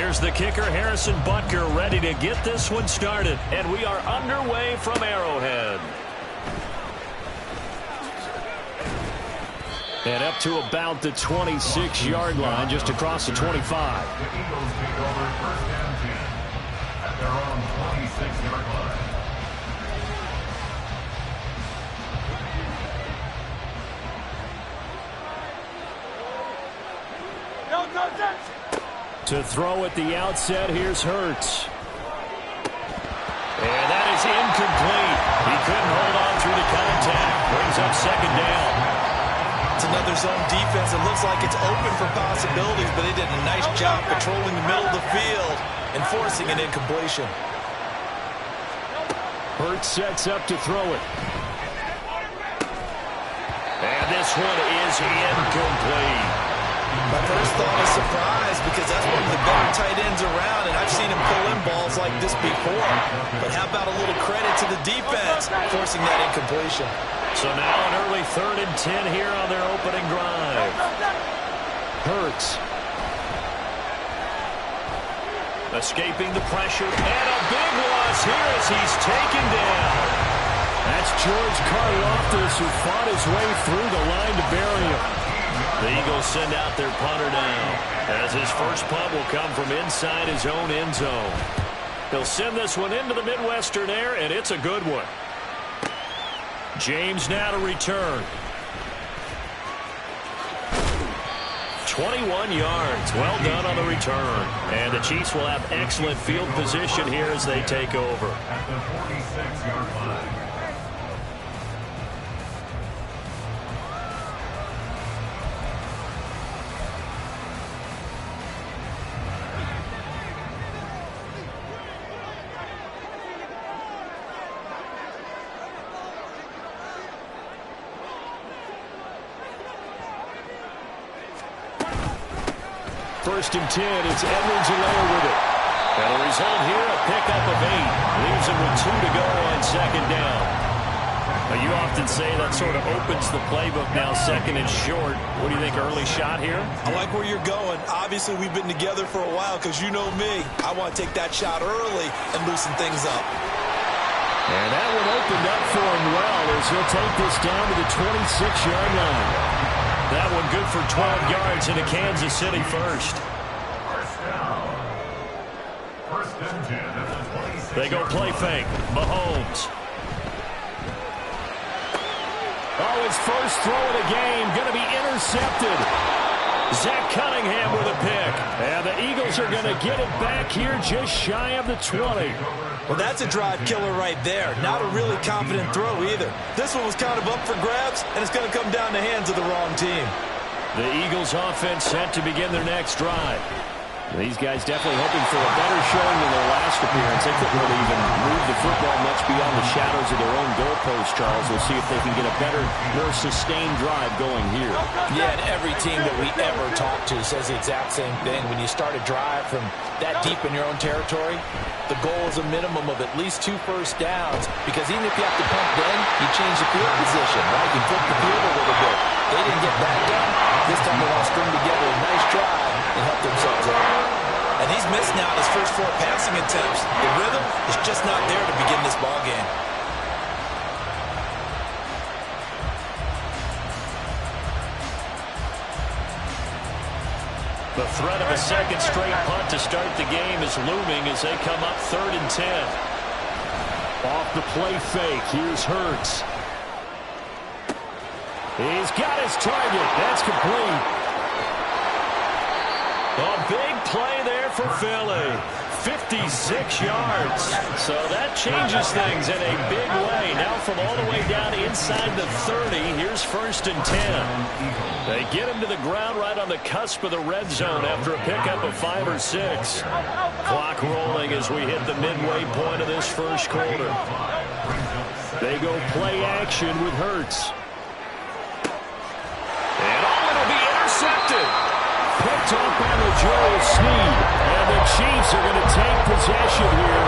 Here's the kicker, Harrison Butker, ready to get this one started. And we are underway from Arrowhead. And up to about the 26-yard line, just across the 25. The Eagles take over first and 10 at their own 26-yard line. To throw at the outset, here's Hurts. And that is incomplete. He couldn't hold on through the contact. Brings up second down. It's another zone defense. It looks like it's open for possibilities, but they did a nice job patrolling the middle of the field and forcing an incompletion. Hurts sets up to throw it. And this one is incomplete. My first thought is surprise because that's one of the better tight ends around, and I've seen him pull in balls like this before. But how about a little credit to the defense forcing that incompletion? So now an early 3rd and 10 here on their opening drive. Hurts. Escaping the pressure, and a big loss here as he's taken down. That's George Karlaftis, who fought his way through the line to bury him. The Eagles send out their punter now, as his first punt will come from inside his own end zone. He'll send this one into the Midwestern air, and it's a good one. James now to return. 21 yards. Well done on the return. And the Chiefs will have excellent field position here as they take over. At the 46-yard line. First and 10, it's Edwards-Helaire with it. And the result here, a pickup of 8. Leaves him with 2 to go on second down. Now, you often say that sort of opens the playbook now, 2nd and short. What do you think, early shot here? I like where you're going. Obviously, we've been together for a while because you know me. I want to take that shot early and loosen things up. And that one opened up for him well as he'll take this down to the 26-yard line. That one good for 12 yards into Kansas City first. First down. First and 10 at the 26. They go play fake. Mahomes. Oh, his first throw of the game going to be intercepted. Zach Cunningham with a pick. And the Eagles are going to get it back here just shy of the 20. Well, that's a drive killer right there. Not a really confident throw either. This one was kind of up for grabs, and it's going to come down the hands of the wrong team. The Eagles offense set to begin their next drive. These guys definitely hoping for a better showing than their last appearance. They couldn't really even move the football much beyond the shadows of their own goalpost, Charles. We'll see if they can get a better, more sustained drive going here. Yeah, and every team that we ever talk to says the exact same thing. When you start a drive from that deep in your own territory, the goal is a minimum of at least 2 first downs, because even if you have to punt then, you change the field position, right? You flip the field a little bit. They didn't get that done. This time they want to string together a nice drive and help themselves out. And he's missed now his first 4 passing attempts. The rhythm is just not there to begin this ball game. The threat of a second straight punt to start the game is looming as they come up 3rd and 10. Off the play fake, here's Hurts. He's got his target. That's complete. A big play there for Philly. 56 yards. So that changes things in a big way. Now from all the way down inside the 30, here's 1st and 10. They get him to the ground right on the cusp of the red zone after a pickup of 5 or 6. Clock rolling as we hit the midway point of this first quarter. They go play action with Hurts. And it'll be intercepted. Picked up by Julius Sneed. And the Chiefs are going to take possession here.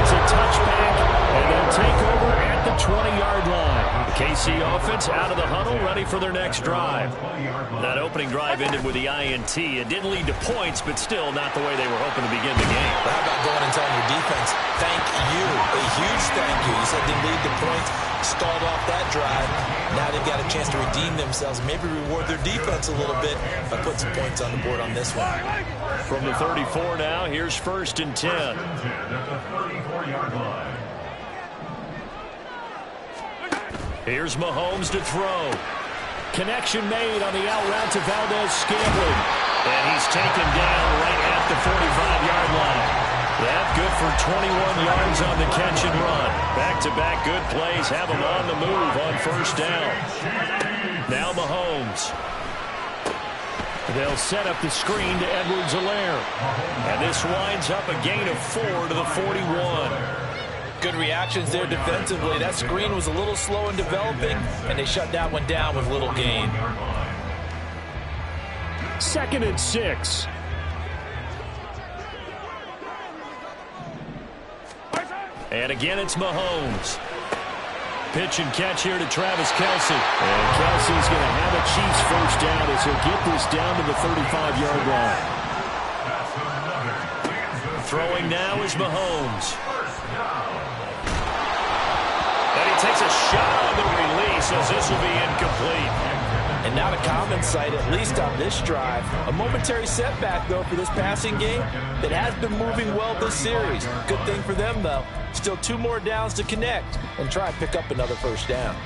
It's a touchback, and they'll take over at the the 20-yard line. The KC offense out of the huddle, ready for their next drive. That opening drive ended with the INT. It didn't lead to points, but still not the way they were hoping to begin the game. But how about going and telling your defense, thank you, a huge thank you. You said didn't lead to points, stalled off that drive. Now they've got a chance to redeem themselves, maybe reward their defense a little bit by putting some points on the board on this one. From the 34 now, here's 1st and 10. At the 34-yard line. Here's Mahomes to throw. Connection made on the out route to Valdez-Scantling. And he's taken down right at the 45-yard line. That good for 21 yards on the catch and run. Back-to-back good plays have him on the move on 1st down. Now Mahomes. They'll set up the screen to Edwards-Helaire. And this winds up a gain of 4 to the 41. Good reactions there defensively. That screen was a little slow in developing, and they shut that one down with little gain. 2nd and 6. And again, it's Mahomes. Pitch and catch here to Travis Kelce. And Kelce's going to have a Chiefs 1st down as he'll get this down to the 35-yard line. Throwing now is Mahomes. And he takes a shot on the release as this will be incomplete. And not a common sight, at least on this drive. A momentary setback, though, for this passing game that has been moving well this series. Good thing for them, though. Still 2 more downs to connect and try and pick up another 1st down.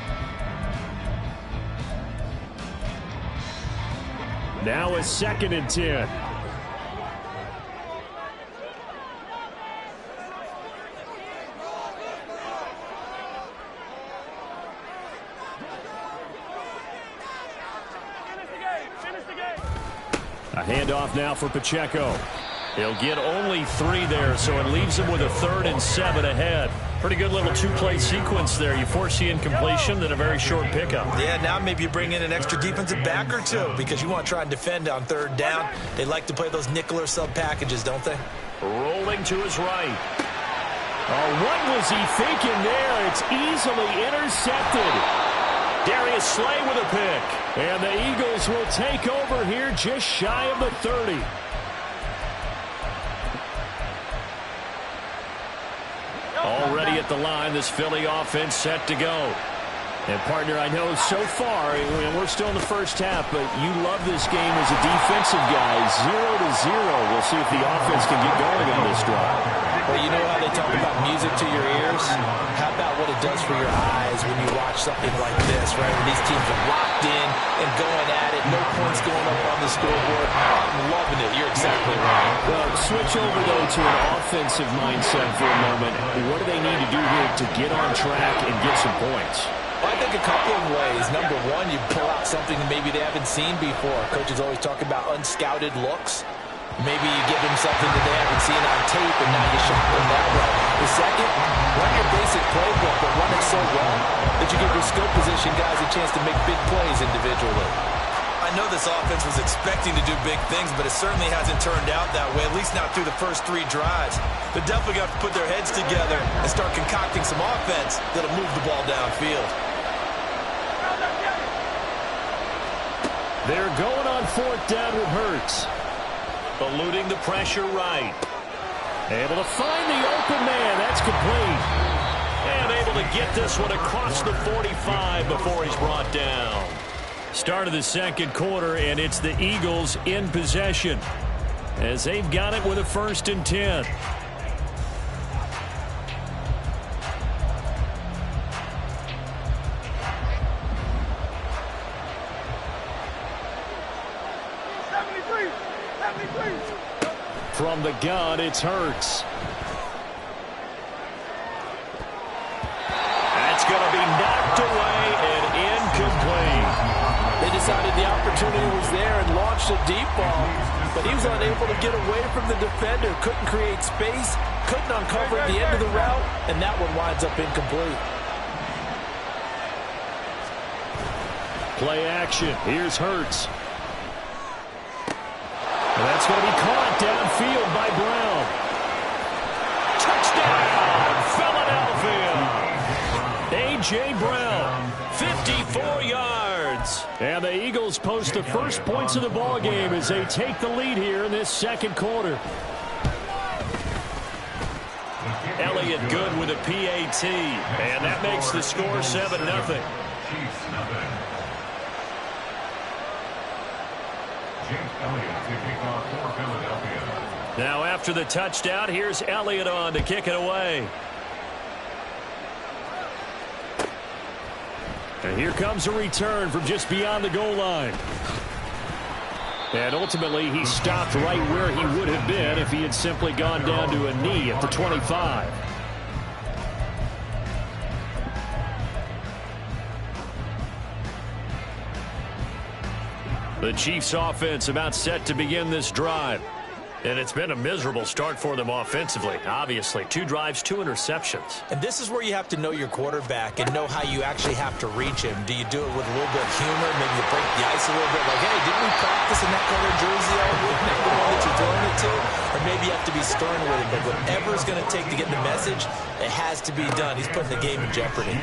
Now a 2nd and 10. A handoff now for Pacheco. He'll get only 3 there, so it leaves him with a 3rd and 7 ahead. Pretty good little 2-play sequence there. You force the incompletion, then a very short pickup. Yeah, now maybe you bring in an extra defensive back or 2 because you want to try and defend on 3rd down. They like to play those nickel or sub packages, don't they? Rolling to his right. Oh, what was he thinking there? It's easily intercepted. Darius Slay with a pick. And the Eagles will take over here just shy of the 30. Already at the line, this Philly offense set to go. And, partner, I know so far, and we're still in the 1st half, but you love this game as a defensive guy. 0-0. We'll see if the offense can get going on this drive. Well, you know how they talk about music to your ears? How about what it does for your eyes when you watch something like this, right? When these teams are locked in and going at it, no points going up on the scoreboard. I'm loving it. You're exactly right. Well, switch over, though, to an offensive mindset for a moment. What do they need to do here to get on track and get some points? Well, I think a couple of ways. Number one, you pull out something maybe they haven't seen before. Coaches always talk about unscouted looks. Maybe you give them something that they haven't seen on tape, and now you shock them that way. The second, run your basic playbook, but run it so well that you give your skill position guys a chance to make big plays individually. I know this offense was expecting to do big things, but it certainly hasn't turned out that way, at least not through the first 3 drives. They're definitely going to have to put their heads together and start concocting some offense that'll move the ball downfield. They're going on 4th down with Hurts. Eluding the pressure right. Able to find the open man. That's complete. And able to get this one across the 45 before he's brought down. Start of the 2nd quarter, and it's the Eagles in possession as they've got it with a 1st and 10. From the gun, it's Hurts. That's going to be knocked away and incomplete. They decided the opportunity was there and launched a deep ball, but he was unable to get away from the defender. Couldn't create space, couldn't uncover at the end of the route, and that one winds up incomplete. Play action. Here's Hurts. And that's going to be caught downfield by Brown. Touchdown, Philadelphia. A.J. Brown, 54 yards. And the Eagles post the first points of the ball game as they take the lead here in this second quarter. Elliott good with a PAT, and that makes the score 7-0. Now after the touchdown, here's Elliott on to kick it away. And here comes a return from just beyond the goal line. And ultimately, he stopped right where he would have been if he had simply gone down to a knee at the 25. The Chiefs' offense about set to begin this drive. And it's been a miserable start for them offensively. Obviously, 2 drives, 2 interceptions. And this is where you have to know your quarterback and know how you actually have to reach him. Do you do it with a little bit of humor? Maybe you break the ice a little bit. Like, hey, didn't we practice in that color jersey all week? Maybe the one that you're throwing it to? Or maybe you have to be stern with him. But whatever it's going to take to get the message, it has to be done. He's putting the game in jeopardy.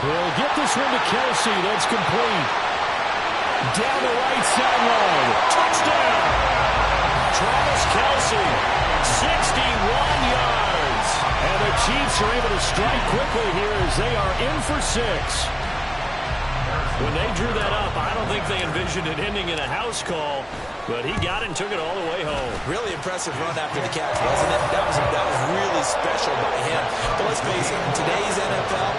He'll get this one to Kelsey. That's complete. Down the right sideline. Touchdown. Travis Kelsey, 61 yards. And the Chiefs are able to strike quickly here as they are in for 6. When they drew that up, I don't think they envisioned it ending in a house call, but he got it and took it all the way home. Really impressive run after the catch, wasn't it? That was really special by him. But let's face it, in today's NFL,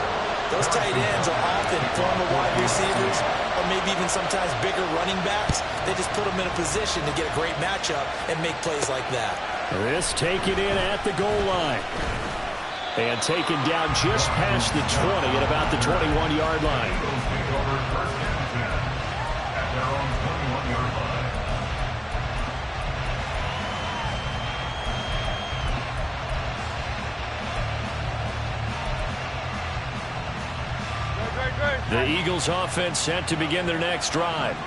those tight ends are often former wide receivers or maybe even sometimes bigger running backs. They just put them in a position to get a great matchup and make plays like that. This taken in at the goal line. And taken down just past the 20 at about the 21-yard line. The Eagles offense set to begin their next drive.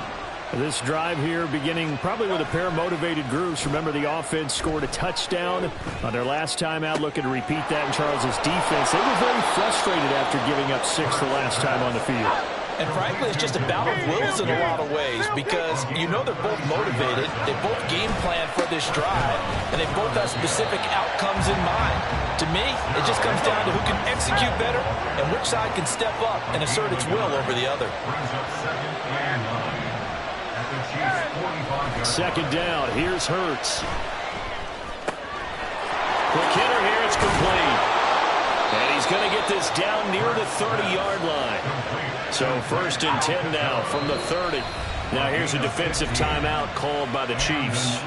This drive here beginning probably with a pair of motivated groups. Remember, the offense scored a touchdown on their last time out, looking to repeat that in Charles's defense. They were very frustrated after giving up 6 the last time on the field. And frankly, it's just a battle of wills in a lot of ways because you know they're both motivated. They both game plan for this drive, and they both have specific outcomes in mind. To me, it just comes down to who can execute better and which side can step up and assert its will over the other. Second down, here's Hurts. Quick hitter here, it's complete. And he's going to get this down near the 30-yard line. So 1st and 10 now from the 30. Now here's a defensive timeout called by the Chiefs.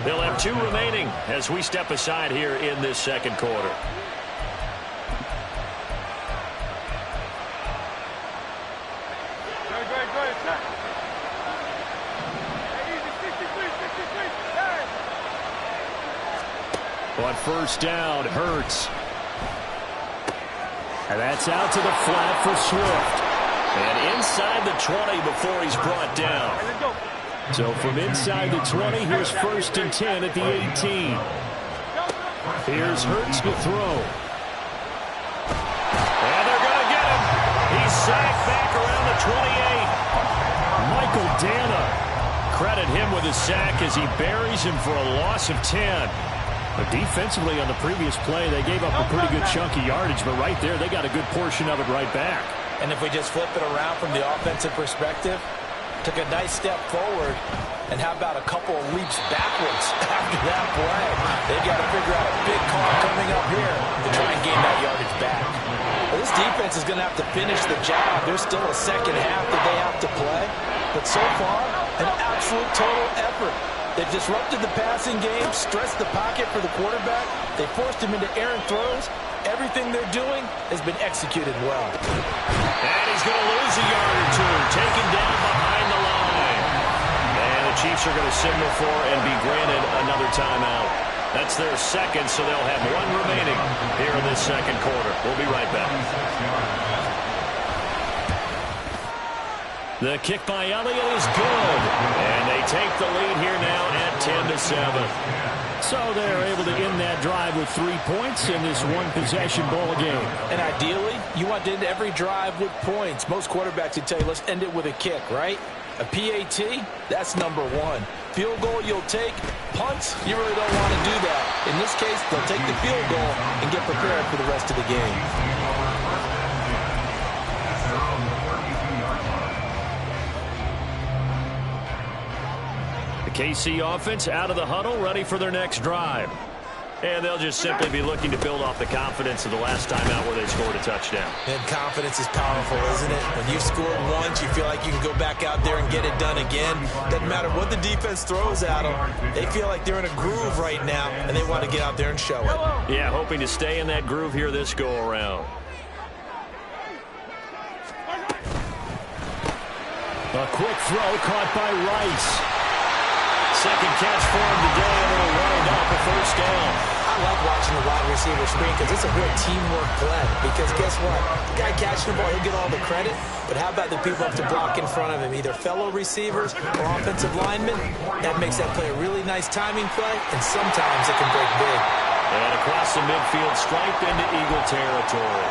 They'll have 2 remaining as we step aside here in this second quarter. On 1st down, Hurts. And that's out to the flat for Swift. And inside the 20 before he's brought down. So from inside the 20, here's 1st and 10 at the 18. Here's Hurts to throw. And they're going to get him. He's sacked back around the 28. Michael Dana. Credit him with a sack as he buries him for a loss of 10. But defensively on the previous play, they gave up a pretty good chunk of yardage, but right there, they got a good portion of it right back. And if we just flip it around from the offensive perspective, took a nice step forward, and how about a couple of leaps backwards after that play? They've got to figure out a big call coming up here to try and gain that yardage back. Well, this defense is going to have to finish the job. There's still a second half that they have to play, but so far, an absolute total effort. They've disrupted the passing game, stressed the pocket for the quarterback. They forced him into errant throws. Everything they're doing has been executed well. And he's going to lose a yard or 2, taken down behind the line. And the Chiefs are going to signal for and be granted another timeout. That's their second, so they'll have 1 remaining here in this second quarter. We'll be right back. The kick by Elliott is good. And they take the lead here now at 10-7. So they're able to end that drive with 3 points in this one-possession ball game. And ideally, you want to end every drive with points. Most quarterbacks would tell you, let's end it with a kick, right? A PAT, that's number one. Field goal you'll take. Punts, you really don't want to do that. In this case, they'll take the field goal and get prepared for the rest of the game. The KC offense out of the huddle, ready for their next drive. And they'll just simply be looking to build off the confidence of the last time out where they scored a touchdown. And confidence is powerful, isn't it? When you've scored once, you feel like you can go back out there and get it done again. Doesn't matter what the defense throws at them. They feel like they're in a groove right now, and they want to get out there and show it. Yeah, hoping to stay in that groove here this go-around. A quick throw caught by Rice. Second catch for him today, and it'll wind up a first down. I like watching the wide receiver screen because it's a real teamwork play. Because guess what? The guy catching the ball, he'll get all the credit. But how about the people up to block in front of him, either fellow receivers or offensive linemen? That makes that play a really nice timing play, and sometimes it can break big. And across the midfield, stripe into Eagle territory.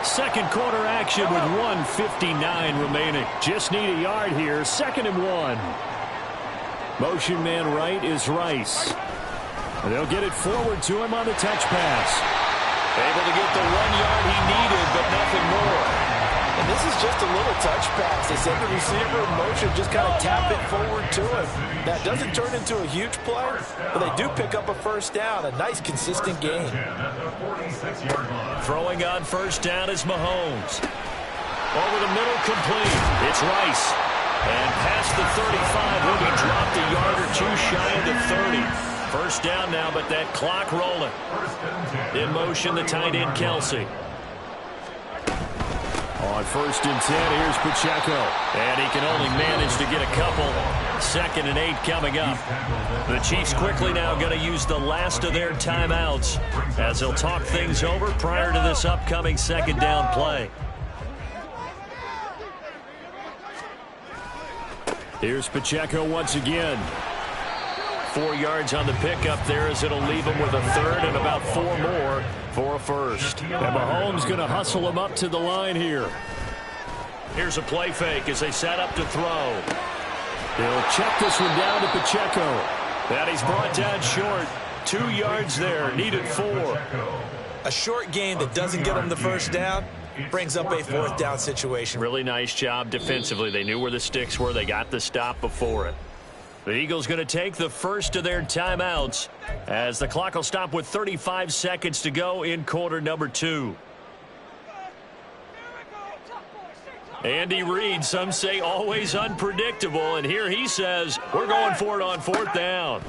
Second quarter action with 1:59 remaining. Just need a yard here. 2nd and 1. Motion man right is Rice. And they'll get it forward to him on the touch pass. Able to get the 1 yard he needed, but nothing more. And this is just a little touch pass. They send the receiver in motion, just kind of tap it forward to him. That doesn't turn into a huge play, but they do pick up a first down. A nice, consistent game. Throwing on first down is Mahomes. Over the middle, complete. It's Rice. And past the 35, will be dropped a yard or two shy of the 30. First down now, but that clock rolling. In motion, the tight end, Kelsey. On 1st and 10, here's Pacheco. And he can only manage to get a couple. 2nd and 8 coming up. The Chiefs quickly now going to use the last of their timeouts as they'll talk things over prior to this upcoming 2nd down play. Here's Pacheco once again. 4 yards on the pickup there as it'll leave him with a 3rd and about 4 more for a first. And Mahomes going to hustle him up to the line here. Here's a play fake as they set up to throw. They'll check this one down to Pacheco. That he's brought down short. 2 yards there, needed 4. A short gain that doesn't get them the first down brings up a 4th down situation. Really nice job defensively. They knew where the sticks were. They got the stop before it. The Eagles going to take the first of their timeouts as the clock will stop with 35 seconds to go in quarter number 2. Andy Reid, some say always unpredictable, and here he says we're going for it on 4th down.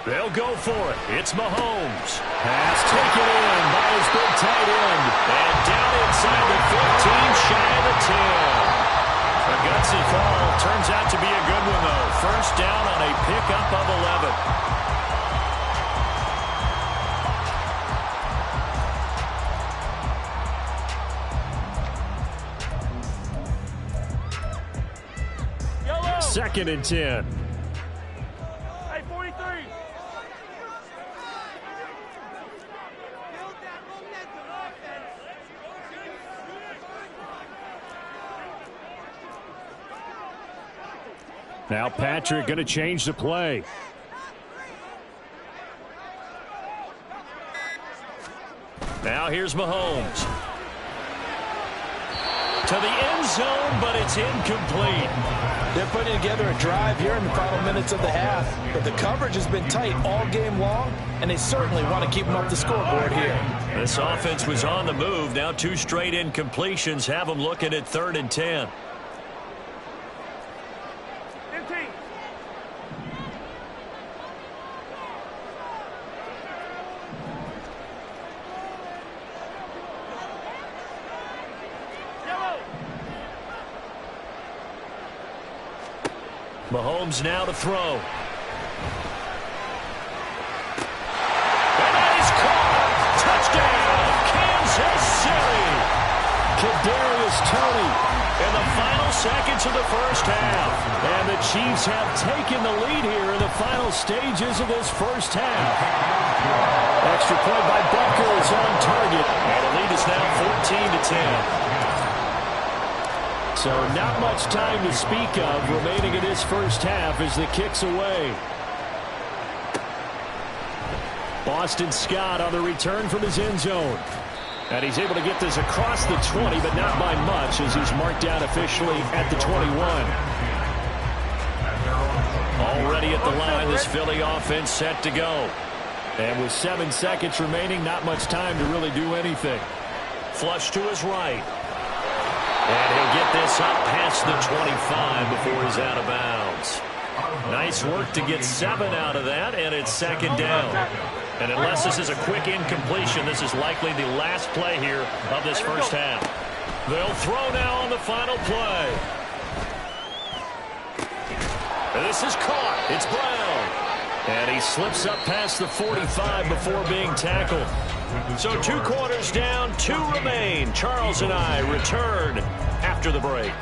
They'll go for it. It's Mahomes. Pass taken in by his big tight end. And down inside the 15, shy of the 10. A gutsy call. Turns out to be a good one, though. First down on a pickup of 11. 2nd and 10. Now Patrick going to change the play. Now here's Mahomes. To the end zone, but it's incomplete. They're putting together a drive here in the final minutes of the half. But the coverage has been tight all game long, and they certainly want to keep them up the scoreboard here. This offense was on the move. Now 2 straight incompletions have them looking at 3rd and 10. Mahomes now to throw. And that is caught. Touchdown, Kansas City. Kadarius Toney. And the final seconds of the first half. And the Chiefs have taken the lead here in the final stages of this first half. Extra point by Butker is on target. And the lead is now 14-10. So not much time to speak of remaining in this first half as the kick's away. Boston Scott on the return from his end zone. And he's able to get this across the 20, but not by much as he's marked down officially at the 21. Already at the line, this Philly offense set to go. And with 7 seconds remaining, not much time to really do anything. Flush to his right. And he'll get this up past the 25 before he's out of bounds. Nice work to get 7 out of that, and it's second down. And unless this is a quick incompletion, this is likely the last play here of this first half. They'll throw now on the final play. And this is caught. It's Brown. And he slips up past the 45 before being tackled. So 2 quarters down, 2 remain. Charles and I return after the break.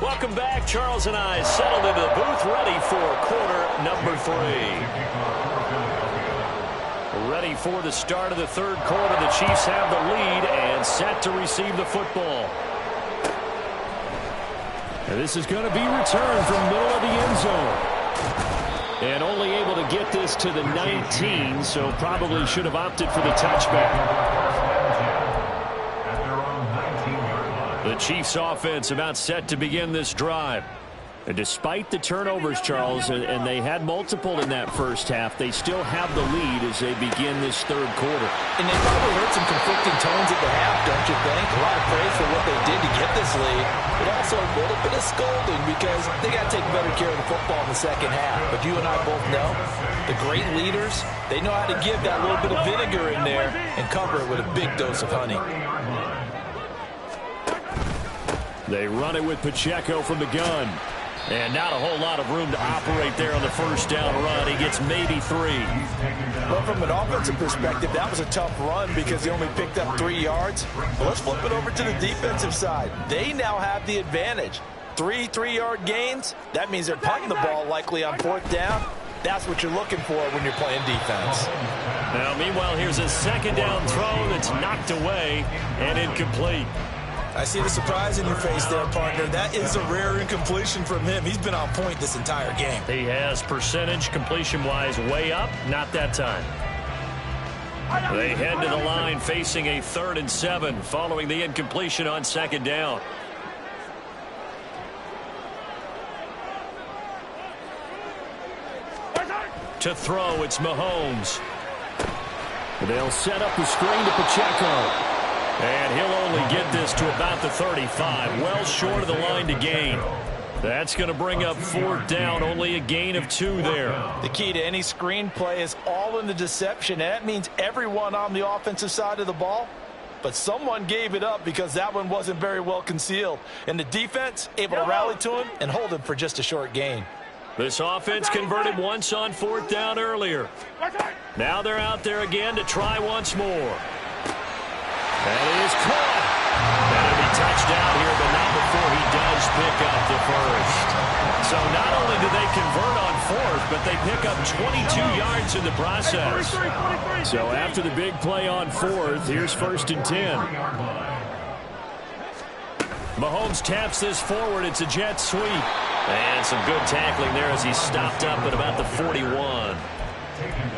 Welcome back. Charles and I settled into the booth, ready for quarter number 3. Ready for the start of the third quarter. The Chiefs have the lead and set to receive the football. And this is going to be returned from middle of the end zone. And only able to get this to the 19, so probably should have opted for the touchback. The Chiefs offense about set to begin this drive. And despite the turnovers, Charles, and they had multiple in that first half, they still have the lead as they begin this third quarter. And they probably heard some conflicting tones at the half, don't you think? A lot of praise for what they did to get this lead, but also a little bit of scolding because they got to take better care of the football in the second half. But you and I both know the great leaders, they know how to give that little bit of vinegar in there and cover it with a big dose of honey. They run it with Pacheco from the gun. And not a whole lot of room to operate there on the first down run. He gets maybe 3. Well, from an offensive perspective, that was a tough run because he only picked up 3 yards. But let's flip it over to the defensive side. They now have the advantage. 3 3-yard gains. That means they're punting the ball likely on 4th down. That's what you're looking for when you're playing defense. Now, meanwhile, here's a second down throw that's knocked away and incomplete. I see the surprise in your face there, partner. That is a rare incompletion from him. He's been on point this entire game. He has percentage completion-wise way up. Not that time. They head to the line facing a 3rd and 7 following the incompletion on second down. To throw, it's Mahomes. They'll set up the screen to Pacheco. And he'll only get this to about the 35, well short of the line to gain. That's going to bring up 4th down, only a gain of 2 there. The key to any screen play is all in the deception, and that means everyone on the offensive side of the ball. But someone gave it up because that one wasn't very well concealed. And the defense able to rally to him and hold him for just a short gain. This offense converted once on 4th down earlier. Now they're out there again to try once more. And it is caught. That'll be touchdown here, but not before he does pick up the first. So not only do they convert on 4th, but they pick up 22 yards in the process. So after the big play on 4th, here's 1st and 10. Mahomes taps this forward. It's a jet sweep. And some good tackling there as he stopped up at about the 41.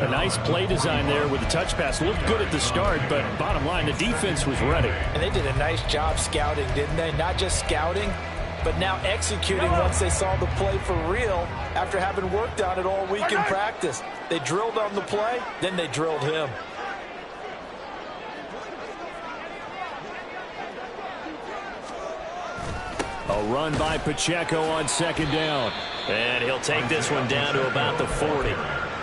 A nice play design there with the touch pass. Looked good at the start, but bottom line, the defense was ready. And they did a nice job scouting, didn't they? Not just scouting, but now executing once they saw the play for real after having worked on it all week in practice. They drilled on the play, then they drilled him. A run by Pacheco on second down. And he'll take this one down to about the 40.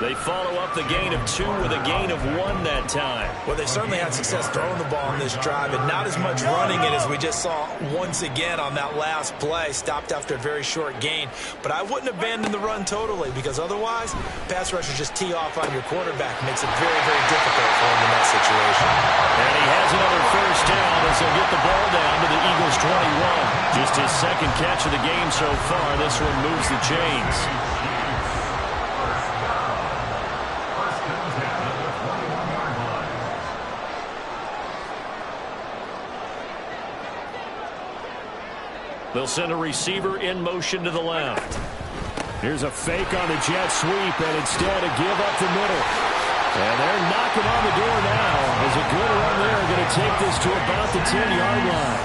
They follow up the gain of 2 with a gain of 1 that time. Well, they certainly had success throwing the ball on this drive, and not as much running it as we just saw once again on that last play. Stopped after a very short gain. But I wouldn't abandon the run totally, because otherwise, pass rushers just tee off on your quarterback. Makes it very, very difficult for him in that situation. And he has another first down as he'll get the ball down to the Eagles' 21. Just his second catch of the game so far. This one moves the chains. They'll send a receiver in motion to the left. Here's a fake on the jet sweep, and instead a give up the middle. And they're knocking on the door now as a good run there, going to take this to about the 10-yard line.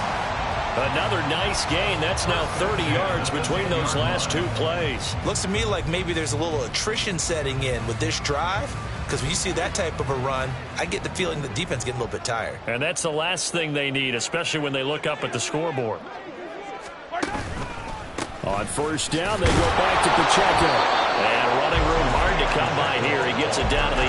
Another nice gain. That's now 30 yards between those last 2 plays. Looks to me like maybe there's a little attrition setting in with this drive, because when you see that type of a run, I get the feeling the defense getting a little bit tired. And that's the last thing they need, especially when they look up at the scoreboard. On first down, they go back to Pacheco. And running room hard to come by here. He gets it down to the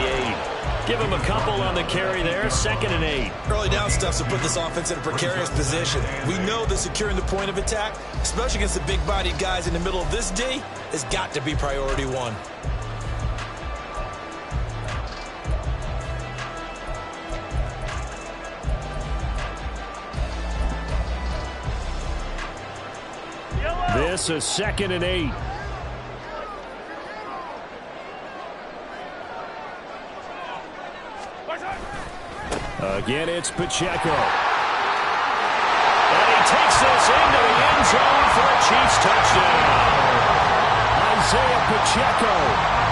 8. Give him a couple on the carry there. 2nd and 8. Early down stuff to put this offense in a precarious position. We know that securing the point of attack, especially against the big-bodied guys in the middle of this D, has got to be priority 1. This is 2nd and 8. Again, it's Pacheco. And he takes this into the end zone for a Chiefs touchdown. Isaiah Pacheco,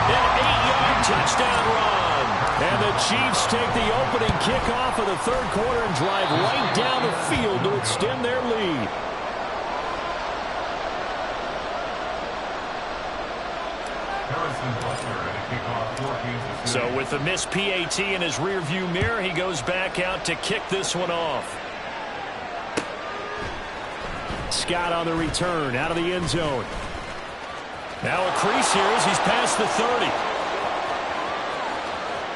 an 8-yard touchdown run. And the Chiefs take the opening kickoff of the 3rd quarter and drive right down the field to extend their lead. So with the missed PAT in his rearview mirror, he goes back out to kick this one off. Scott on the return, out of the end zone. Now a crease here as he's past the 30.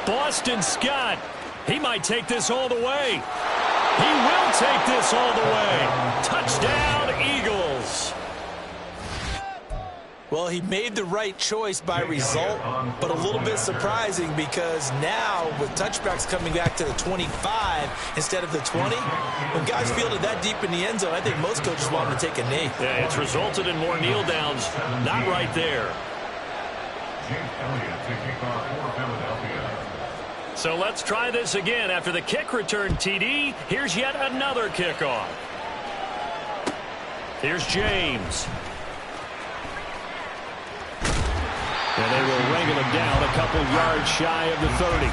Boston Scott, he might take this all the way. He will take this all the way. Touchdown, Eagles. Well, he made the right choice by result, but a little bit surprising because now with touchbacks coming back to the 25 instead of the 20, when guys fielded that deep in the end zone, I think most coaches want him to take a knee. Yeah, it's resulted in more kneel downs. Not right there. So let's try this again. After the kick return TD, here's yet another kickoff. Here's James. And they will wrangle him down a couple yards shy of the 30.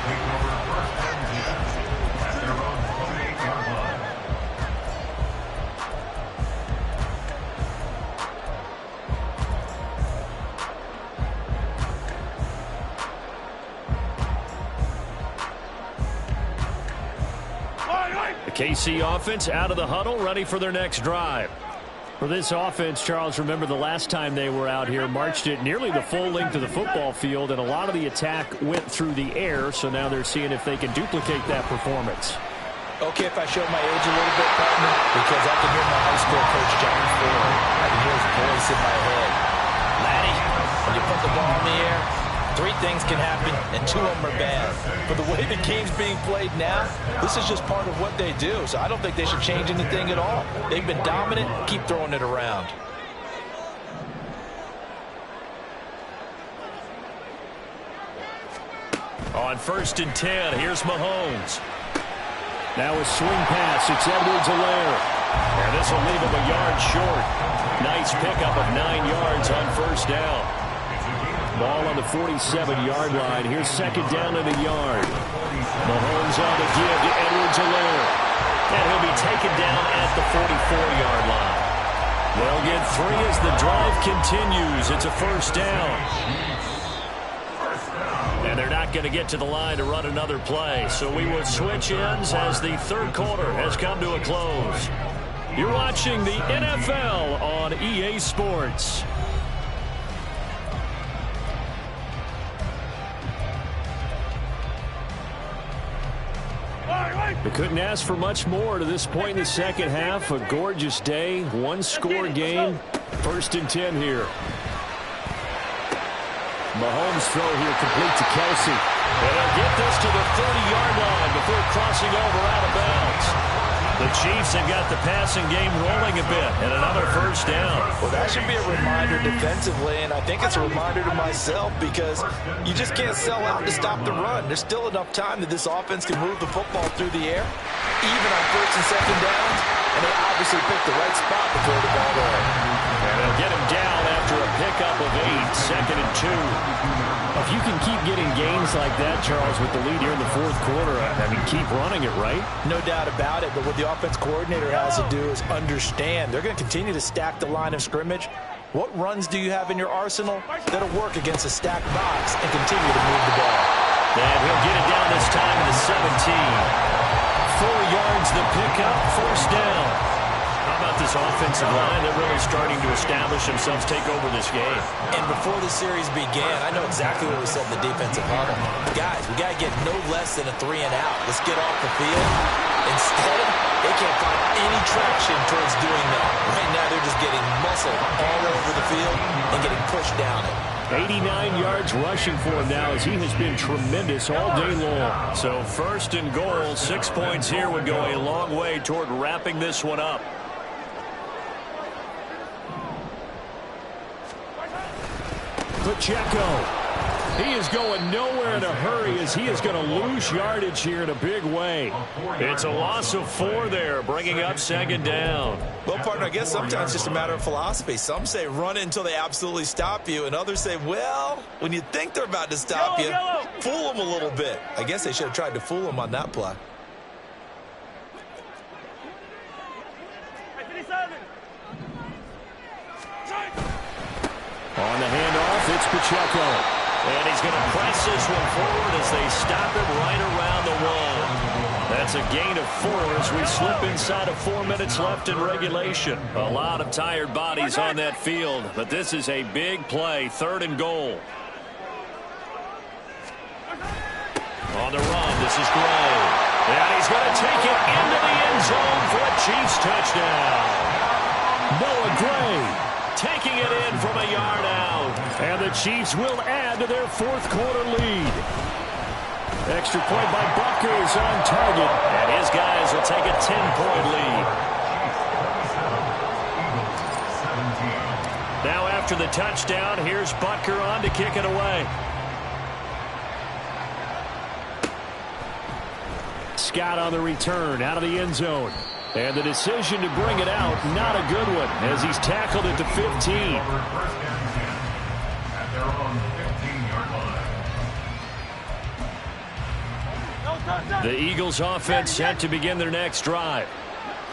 The KC offense out of the huddle, ready for their next drive. For this offense, Charles, remember the last time they were out here, marched it nearly the full length of the football field, and a lot of the attack went through the air, so now they're seeing if they can duplicate that performance. Okay, if I show my age a little bit, partner, because I can hear my high school coach, John Ford. I can hear his voice in my head. Laddie, when you put the ball in the air, 3 things can happen, and 2 of them are bad. But the way the game's being played now, this is just part of what they do. So I don't think they should change anything at all. They've been dominant. Keep throwing it around. On 1st and 10, here's Mahomes. Now a swing pass. It's Edwards-Helaire. And this will leave him a yard short. Nice pickup of 9 yards on 1st down. Ball on the 47-yard line. Here's 2nd down and a yard. Mahomes on the give to Edwards-Helaire. And he'll be taken down at the 44-yard line. They'll get 3 as the drive continues. It's a 1st down. And they're not going to get to the line to run another play. So we will switch ends as the 3rd quarter has come to a close. You're watching the NFL on EA Sports. They couldn't ask for much more to this point in the second half. A gorgeous day, one-score game. 1st and 10 here. Mahomes' throw here complete to Kelsey. And he'll get this to the 30-yard line before crossing over out of bounds. The Chiefs have got the passing game rolling a bit, and another 1st down. Well, that should be a reminder defensively, and I think it's a reminder to myself because you just can't sell out to stop the run. There's still enough time that this offense can move the football through the air, even on 1st and 2nd downs, and they obviously picked the right spot to throw the ball there. And they'll get him down after a pickup of 8, 2nd and 2. If you can keep getting gains like that, Charles, with the lead here in the 4th quarter, I mean, keep running it, right? No doubt about it, but what the offense coordinator has to do is understand they're going to continue to stack the line of scrimmage. What runs do you have in your arsenal that'll work against a stacked box and continue to move the ball? And he'll get it down this time to the 17. 4 yards the pickup, 1st down. How about this offensive line? They're really starting to establish themselves, take over this game. And before the series began, I know exactly what we said in the defensive huddle. Guys, we got to get no less than a 3 and out. Let's get off the field. Instead, they can't find any traction towards doing that. Right now, they're just getting muscled all over the field and getting pushed down it. 89 yards rushing for him now as he has been tremendous all day long. So 1st and goal, 6 points here would go a long way toward wrapping this one up. Pacheco. He is going nowhere in a hurry as he is going to lose yardage here in a big way. It's a loss of 4 there, bringing up 2nd down. Well, partner, I guess sometimes it's just a matter of philosophy. Some say run until they absolutely stop you, and others say, well, when you think they're about to stop you, fool them a little bit. I guess they should have tried to fool them on that play. On the handoff, it's Pacheco. And he's going to press this one forward as they stop it right around the 1. That's a gain of 4 as we slip inside of 4 minutes left in regulation. A lot of tired bodies on that field, but this is a big play, 3rd and goal. On the run, this is Gray. And he's going to take it into the end zone for a Chiefs touchdown. Noah Gray taking it in from a yard out. And the Chiefs will add to their 4th quarter lead. Extra point by Butker is on target. And his guys will take a 10-point lead. Now after the touchdown, here's Butker on to kick it away. Scott on the return out of the end zone. And the decision to bring it out, not a good one, as he's tackled at the 15. At their own 15-yard line. The Eagles offense set to begin their next drive.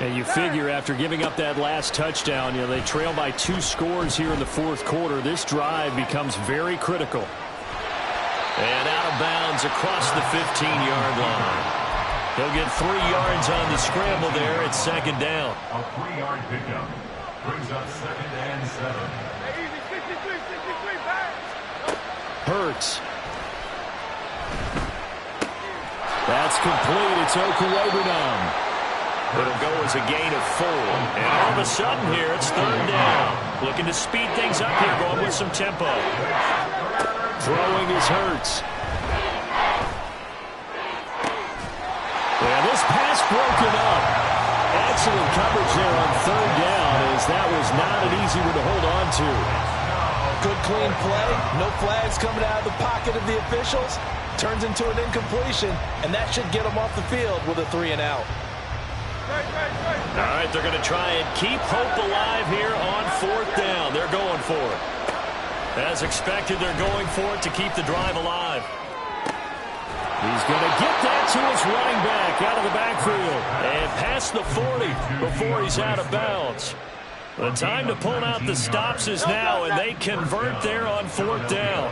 And you figure after giving up that last touchdown, they trail by 2 scores here in the 4th quarter. This drive becomes very critical. And out of bounds across the 15-yard line. He'll get 3 yards on the scramble there at 2nd down. A 3-yard pickup brings up 2nd and 7. Hurts. That's complete. It's Okuwebunam. It'll go as a gain of 4. And all of a sudden here, it's 3rd down. Looking to speed things up here, going with some tempo. Throwing is Hurts. Yeah, this pass broken up. Excellent coverage there on 3rd down, as that was not an easy one to hold on to. Good clean play. No flags coming out of the pocket of the officials. Turns into an incompletion, and that should get them off the field with a 3 and out. All right, they're going to try and keep hope alive here on 4th down. They're going for it. As expected, they're going for it to keep the drive alive. He's going to get that to his running back out of the backfield. And past the 40 before he's out of bounds. The time to pull out the stops is now, and they convert there on 4th down.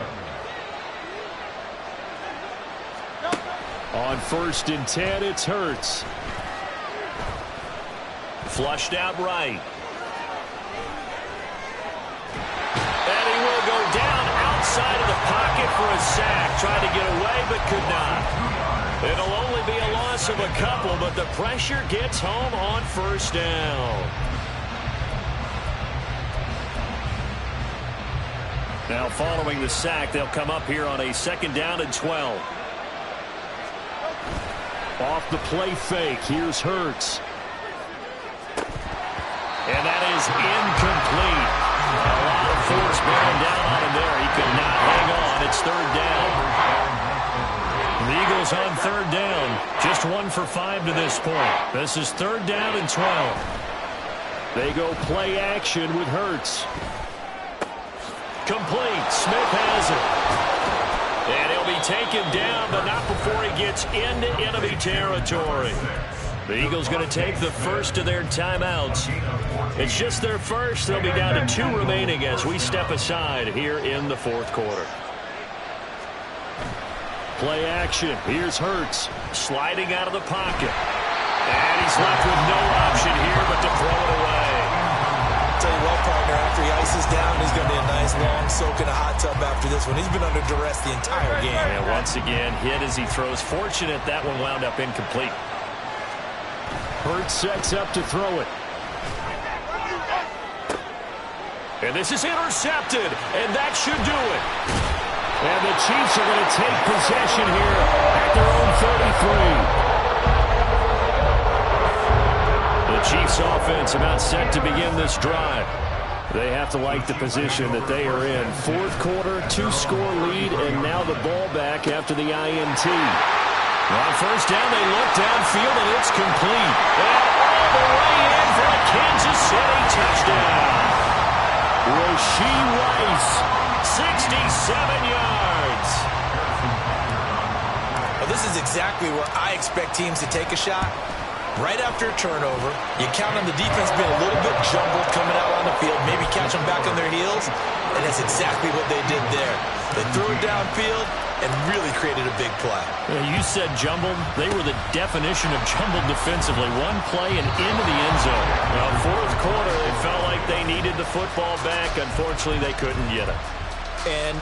On 1st and 10, it's Hurts. Flushed out right. And he will go down outside of the pocket for a sack. Tried to get away, but could not. It'll only be a loss loss of a couple, but the pressure gets home on first down. Now following the sack, they'll come up here on a 2nd down and 12. Off the play fake, here's Hurts. And that is incomplete. A lot of force bearing down on him there. He could not hang on. It's 3rd down. The Eagles on 3rd down. Just 1 for 5 to this point. This is 3rd down and 12. They go play action with Hurts. Complete. Smith has it. And he'll be taken down, but not before he gets into enemy territory. The Eagles going to take the first of their timeouts. It's just their first. They'll be down to 2 remaining as we step aside here in the 4th quarter. Play action. Here's Hurts sliding out of the pocket. And he's left with no option here but to throw it away. Tell you what, partner, after he ices down, he's going to be a nice long soak in a hot tub after this one. He's been under duress the entire game. And once again, hit as he throws. Fortunate that one wound up incomplete. Hurts sets up to throw it. And this is intercepted, and that should do it. And the Chiefs are going to take possession here at their own 33. The Chiefs offense about set to begin this drive. They have to like the position that they are in. 4th quarter, 2-score lead, and now the ball back after the INT. On first down, they look downfield, and it's complete. And all the way in for a Kansas City touchdown. Rashee Rice, 67 yards. Well, this is exactly where I expect teams to take a shot. Right after a turnover, you count on the defense being a little bit jumbled coming out on the field, maybe catch them back on their heels, and that's exactly what they did there. They threw it downfield and really created a big play. You said jumbled. They were the definition of jumbled defensively. One play and into the end zone. Now, 4th quarter, they felt like they needed the football back. Unfortunately, they couldn't get it. And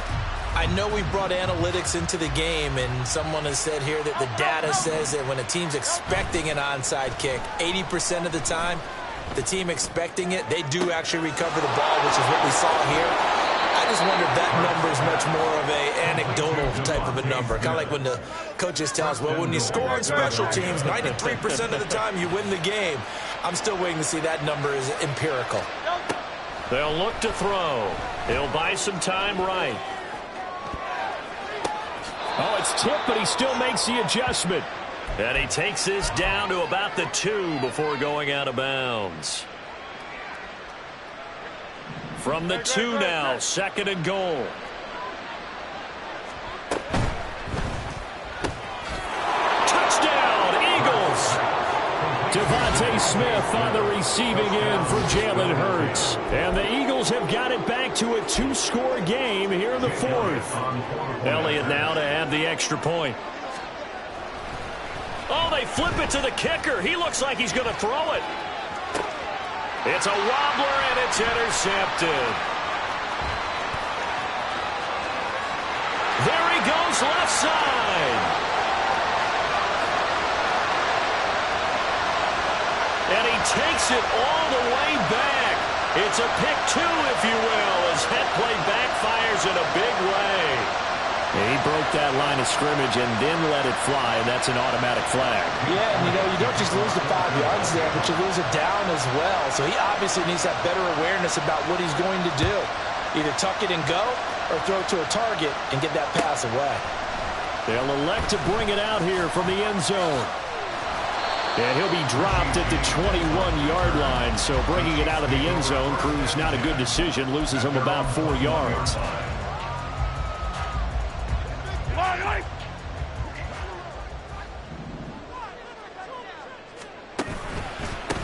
I know we brought analytics into the game, and someone has said here that the data says that when a team's expecting an onside kick, 80% of the time, the team expecting it, they do actually recover the ball, which is what we saw here. I just wonder if that number is much more of a anecdotal type of a number. Kind of like when the coaches tell us, well, when you score on special teams, 93% of the time you win the game. I'm still waiting to see that number is empirical. They'll look to throw. He'll buy some time right. Oh, it's tipped, but he still makes the adjustment. And he takes this down to about the 2 before going out of bounds. From the 2 now, 2nd and goal. Touchdown, Eagles! Devontae Smith on the receiving end for Jalen Hurts. And the Eagles have got it back to a 2-score game here in the 4th. Elliott now to add the extra point. Oh, they flip it to the kicker. He looks like he's going to throw it. It's a wobbler, and it's intercepted. There he goes, left side. And he takes it all the way back. It's a pick 2, if you will, as that play backfires in a big way. He broke that line of scrimmage and then let it fly, and that's an automatic flag. Yeah, and you don't just lose the 5 yards there, but you lose it down as well. So he obviously needs that better awareness about what he's going to do. Either tuck it and go or throw it to a target and get that pass away. They'll elect to bring it out here from the end zone. And he'll be dropped at the 21-yard line, so bringing it out of the end zone proves not a good decision, loses him about 4 yards.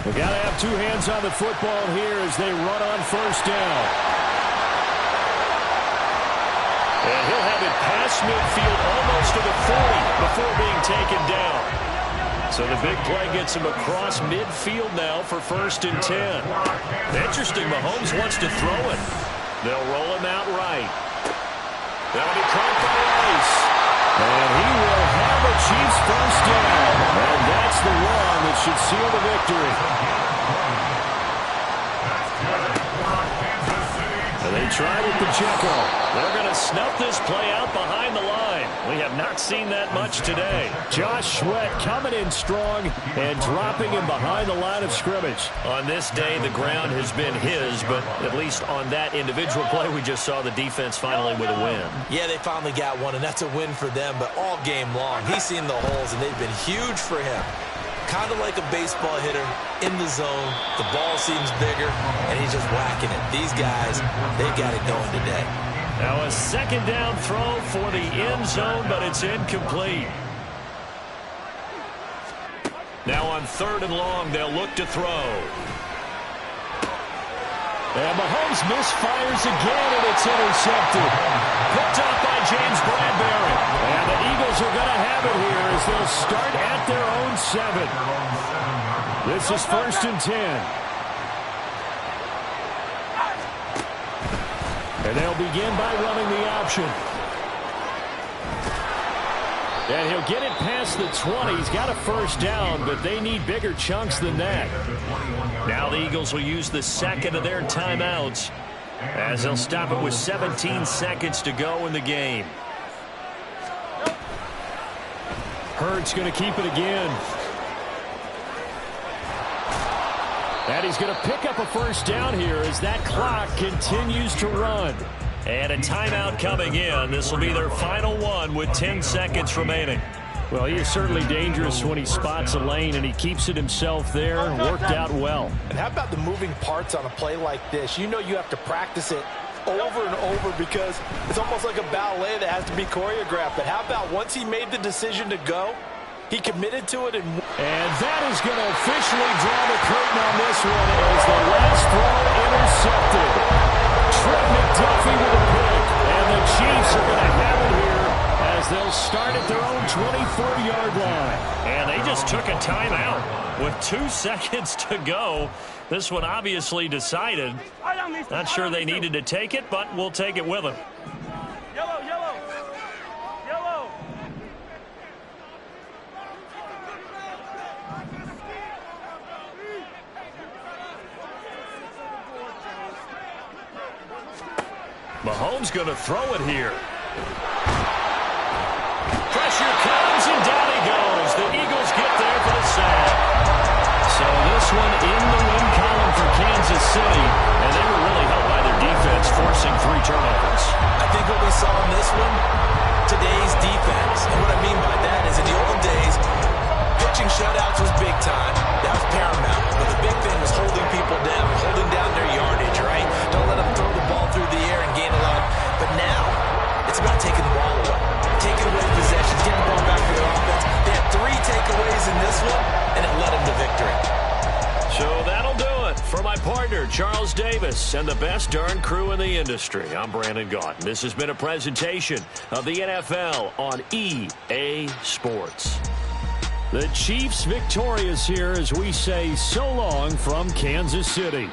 We got to have 2 hands on the football here as they run on first down. And he'll have it past midfield almost to the 40 before being taken down. So the big play gets him across midfield now for 1st and 10. Interesting, Mahomes wants to throw it. They'll roll him out right. That'll be caught by Rice. And he will have a Chiefs first down. And That's the one that should seal the victory. And they try with Pacheco. They're going to snuff this play out behind the line. We have not seen that much today. Josh Sweat coming in strong and dropping him behind the line of scrimmage. On this day, the ground has been his, but at least on that individual play, we just saw the defense finally with a win. Yeah, they finally got one, and that's a win for them, but all game long, he's seen the holes, and they've been huge for him. Kind of like a baseball hitter in the zone. The ball seems bigger, and he's just whacking it. These guys, they've got it going today. Now a second down throw for the end zone, but it's incomplete. Now on 3rd and long, they'll look to throw. And Mahomes misfires again, and it's intercepted. Picked off by James Bradbury. And the Eagles are going to have it here as they'll start at their own 7. This is 1st and 10. And they'll begin by running the option. And he'll get it past the 20. He's got a first down, but they need bigger chunks than that. Now the Eagles will use the second of their timeouts as they'll stop it with 17 seconds to go in the game. Hurts going to keep it again. And he's going to pick up a first down here as that clock continues to run. And a timeout coming in. This will be their final one with 10 seconds remaining. Well, he is certainly dangerous when he spots a lane, and he keeps it himself there. Worked out well. And how about the moving parts on a play like this? You know you have to practice it over and over because it's almost like a ballet that has to be choreographed. But how about once he made the decision to go, he committed to it. And that is going to officially draw the curtain on this one as the last throw intercepted. Trent McDuffie with a pick. And the Chiefs are going to have it here as they'll start at their own 24-yard line. And they just took a timeout with 2 seconds to go. This one obviously decided. Not sure they needed to take it, but we'll take it with them. Yellow, yellow, yellow. Mahomes going to throw it here. Pressure comes, and down he goes. The Eagles get there for the sack. So this one in the win column for Kansas City, and they were really helped by their defense, forcing 3 turnovers. I think what we saw in this one, today's defense. And what I mean by that is in the old days, pitching shutouts was big time. That was paramount. But the big thing was holding people down, holding down their yardage, right? Don't let them throw the ball through the air and gain a lot. But now, it's about taking the ball away. Taking away possessions, getting the ball back to their offense. They had 3 takeaways in this one, and it led them to victory. So that'll do it for my partner, Charles Davis, and the best darn crew in the industry. I'm Brandon Gaudin. This has been a presentation of the NFL on EA Sports. The Chiefs victorious here as we say so long from Kansas City.